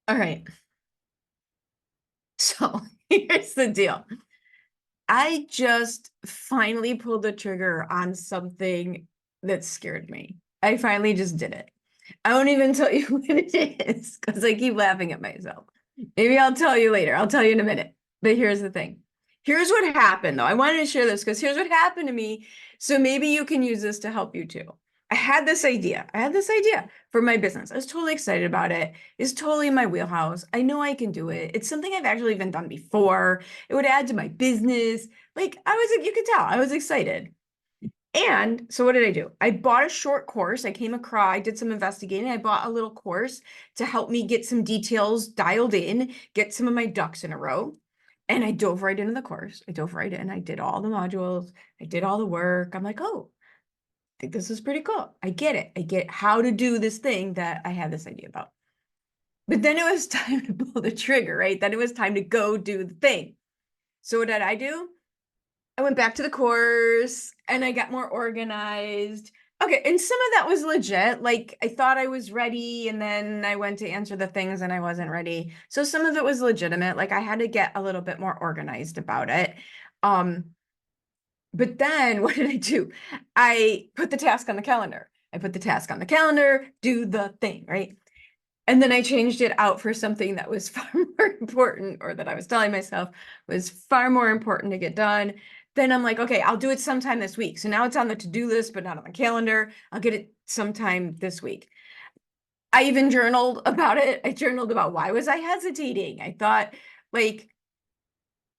All right. So here's the deal. I just finally pulled the trigger on something that scared me. I finally just did it. I won't even tell you what it is because I keep laughing at myself. Maybe I'll tell you later. I'll tell you in a minute. But here's the thing. Here's what happened, though. I wanted to share this because here's what happened to me. So maybe you can use this to help you too. I had this idea. I had this idea for my business. I was totally excited about it. It's totally in my wheelhouse. I know I can do it. It's something I've actually even done before. It would add to my business. Like you could tell, I was excited. And so what did I do? I bought a short course. I did some investigating. I bought a little course to help me get some details dialed in, get some of my ducks in a row. And I dove right into the course. I dove right in. I did all the modules. I did all the work. I'm like, oh, I think this is pretty cool. I get it. I get how to do this thing that I had this idea about. But then it was time to pull the trigger, right? Then it was time to go do the thing. So what did I do? I went back to the course and I got more organized. Okay, and some of that was legit. Like I thought I was ready and then I went to answer the things and I wasn't ready. So some of it was legitimate. Like I had to get a little bit more organized about it. Um, but then what did I do? I put the task on the calendar. I put the task on the calendar, do the thing, right? And then I changed it out for something that was far more important, or that I was telling myself was far more important to get done. Then I'm like, okay, I'll do it sometime this week. So now it's on the to-do list, but not on my calendar. I'll get it sometime this week. I even journaled about it. I journaled about why was I hesitating? I thought, like,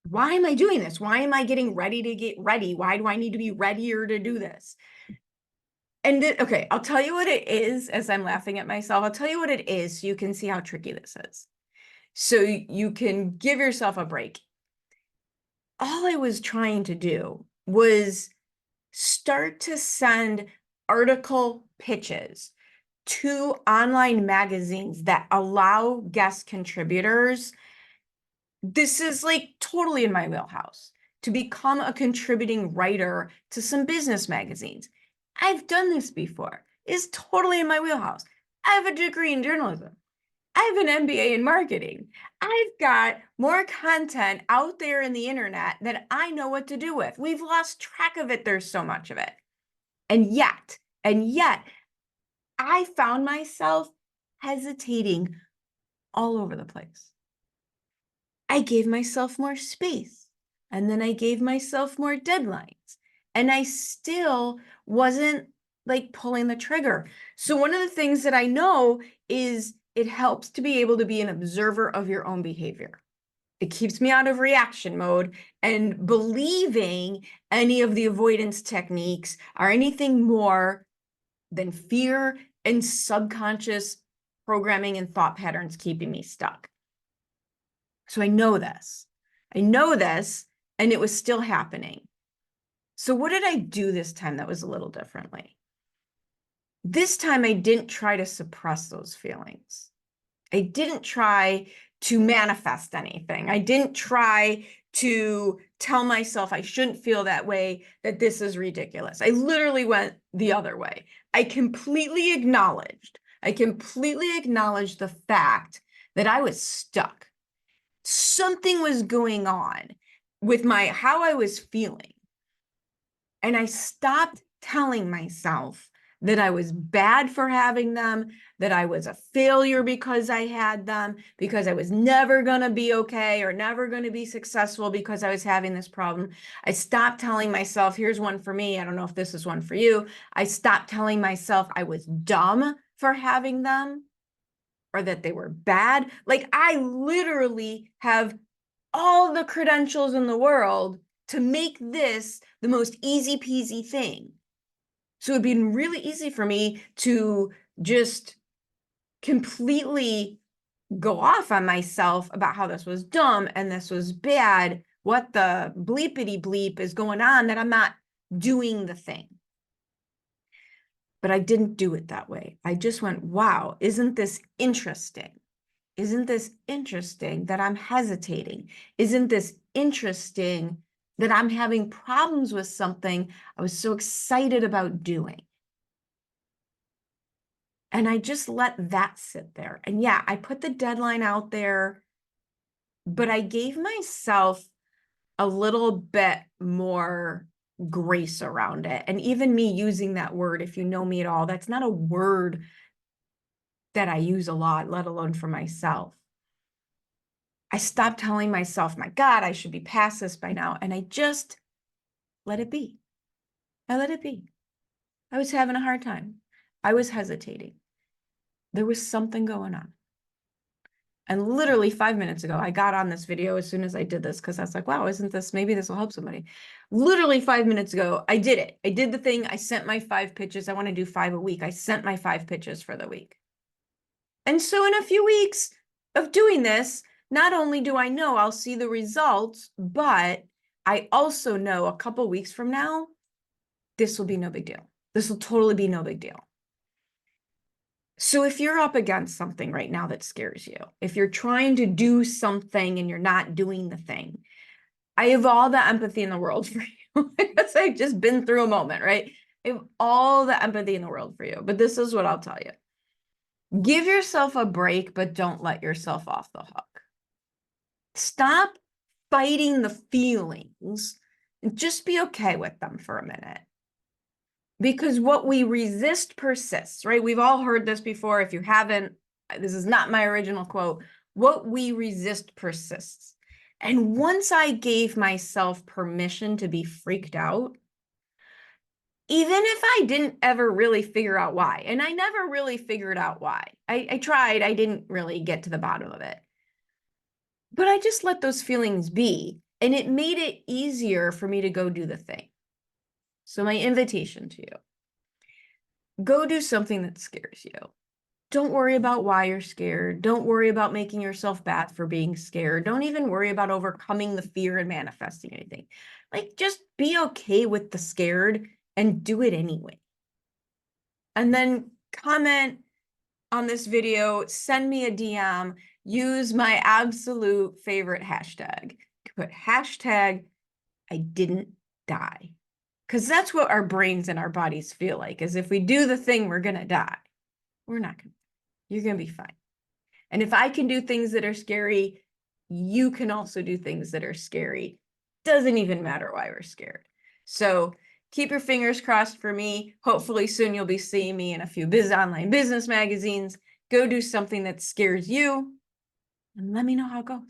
why am I doing this? Why am I getting ready to get ready? Why do I need to be readier to do this? And okay, I'll tell you what it is as I'm laughing at myself. I'll tell you what it is so you can see how tricky this is. So you can give yourself a break. All I was trying to do was start to send article pitches to online magazines that allow guest contributors. This is like totally in my wheelhouse to become a contributing writer to some business magazines. I've done this before. It's totally in my wheelhouse. I have a degree in journalism. I have an MBA in marketing. I've got more content out there in the internet that I know what to do with. We've lost track of it. There's so much of it. And yet, I found myself hesitating all over the place. I gave myself more space and then I gave myself more deadlines and I still wasn't like pulling the trigger. So one of the things that I know is it helps to be able to be an observer of your own behavior. It keeps me out of reaction mode, and believing any of the avoidance techniques are anything more than fear and subconscious programming and thought patterns keeping me stuck. So I know this. I know this, and it was still happening. So what did I do this time that was a little differently? This time I didn't try to suppress those feelings. I didn't try to manifest anything. I didn't try to tell myself I shouldn't feel that way, that this is ridiculous. I literally went the other way. I completely acknowledged the fact that I was stuck. Something was going on with how I was feeling. And I stopped telling myself that I was bad for having them, that I was a failure because I had them, because I was never going to be okay or never going to be successful because I was having this problem. I stopped telling myself, here's one for me. I don't know if this is one for you. I stopped telling myself I was dumb for having them or that they were bad. Like I literally have all the credentials in the world to make this the most easy peasy thing. So it'd been really easy for me to just completely go off on myself about how this was dumb and this was bad. What the bleepity bleep is going on that I'm not doing the thing? But I didn't do it that way. I just went, wow, isn't this interesting? Isn't this interesting that I'm hesitating? Isn't this interesting that I'm having problems with something I was so excited about doing? And I just let that sit there. And yeah, I put the deadline out there, but I gave myself a little bit more grace around it. And even me using that word, if you know me at all, that's not a word that I use a lot, let alone for myself. I stopped telling myself, my God, I should be past this by now. And I just let it be. I let it be. I was having a hard time. I was hesitating. There was something going on. And literally 5 minutes ago, I got on this video as soon as I did this because I was like, wow, maybe this will help somebody. Literally 5 minutes ago, I did it. I did the thing. I sent my 5 pitches. I want to do 5 a week. I sent my 5 pitches for the week. And so in a few weeks of doing this, not only do I know I'll see the results, but I also know a couple weeks from now, this will be no big deal. This will totally be no big deal. So if you're up against something right now that scares you, if you're trying to do something and you're not doing the thing, I have all the empathy in the world for you because I've just been through a moment, right? I have all the empathy in the world for you, but this is what I'll tell you. Give yourself a break, but don't let yourself off the hook. Stop fighting the feelings and just be okay with them for a minute. Because what we resist persists, right? We've all heard this before. If you haven't, this is not my original quote. What we resist persists. And once I gave myself permission to be freaked out, even if I didn't ever really figure out why, and I never really figured out why. I tried, I didn't really get to the bottom of it. But I just let those feelings be, and it made it easier for me to go do the thing. So my invitation to you, go do something that scares you. Don't worry about why you're scared. Don't worry about making yourself bad for being scared. Don't even worry about overcoming the fear and manifesting anything. Like, just be okay with the scared and do it anyway. And then comment on this video, send me a DM, use my absolute favorite hashtag. Put hashtag I didn't die. Because that's what our brains and our bodies feel like, is if we do the thing, we're going to die. We're not going to. You're going to be fine. And if I can do things that are scary, you can also do things that are scary. Doesn't even matter why we're scared. So keep your fingers crossed for me. Hopefully soon you'll be seeing me in a few online business magazines. Go do something that scares you and let me know how it goes.